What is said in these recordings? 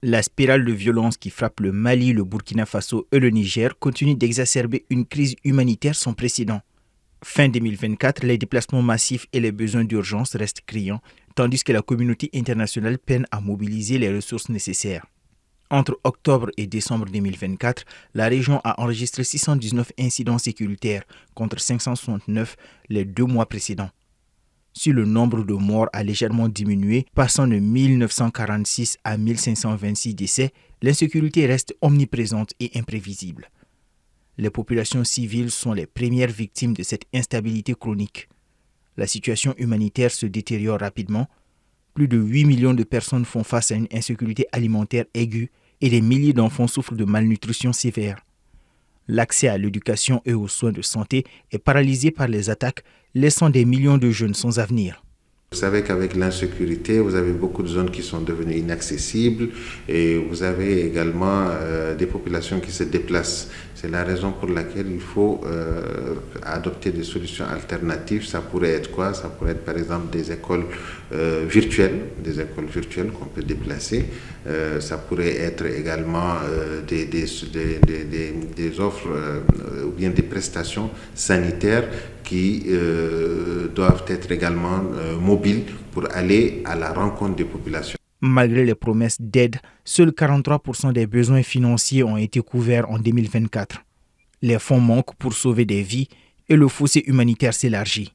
La spirale de violence qui frappe le Mali, le Burkina Faso et le Niger continue d'exacerber une crise humanitaire sans précédent. Fin 2024, les déplacements massifs et les besoins d'urgence restent criants, tandis que la communauté internationale peine à mobiliser les ressources nécessaires. Entre octobre et décembre 2024, la région a enregistré 619 incidents sécuritaires contre 569 les 2 mois précédents. Si le nombre de morts a légèrement diminué, passant de 1946 à 1526 décès, l'insécurité reste omniprésente et imprévisible. Les populations civiles sont les premières victimes de cette instabilité chronique. La situation humanitaire se détériore rapidement. Plus de 8 millions de personnes font face à une insécurité alimentaire aiguë et des milliers d'enfants souffrent de malnutrition sévère. L'accès à l'éducation et aux soins de santé est paralysé par les attaques, laissant des millions de jeunes sans avenir. Vous savez qu'avec l'insécurité, vous avez beaucoup de zones qui sont devenues inaccessibles et vous avez également des populations qui se déplacent. C'est la raison pour laquelle il faut adopter des solutions alternatives. Ça pourrait être quoi? Ça pourrait être par exemple des écoles virtuelles qu'on peut déplacer. Ça pourrait être également des offres ou bien des prestations sanitaires qui doivent être également mobiles pour aller à la rencontre des populations. Malgré les promesses d'aide, seuls 43% des besoins financiers ont été couverts en 2024. Les fonds manquent pour sauver des vies et le fossé humanitaire s'élargit.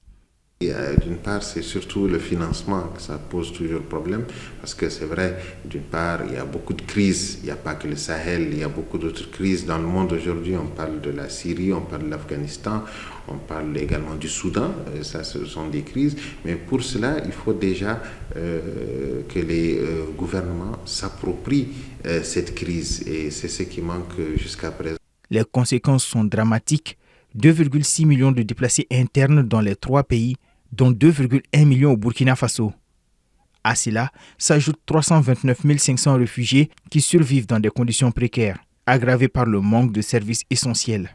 D'une part, c'est surtout le financement que ça pose toujours problème, parce que c'est vrai, d'une part, il y a beaucoup de crises, il n'y a pas que le Sahel, il y a beaucoup d'autres crises dans le monde aujourd'hui. On parle de la Syrie, on parle de l'Afghanistan, on parle également du Soudan, ça ce sont des crises, mais pour cela, il faut déjà que les gouvernements s'approprient cette crise, et c'est ce qui manque jusqu'à présent. Les conséquences sont dramatiques. 2,6 millions de déplacés internes dans les 3 pays, dont 2,1 millions au Burkina Faso. À cela s'ajoutent 329 500 réfugiés qui survivent dans des conditions précaires, aggravées par le manque de services essentiels.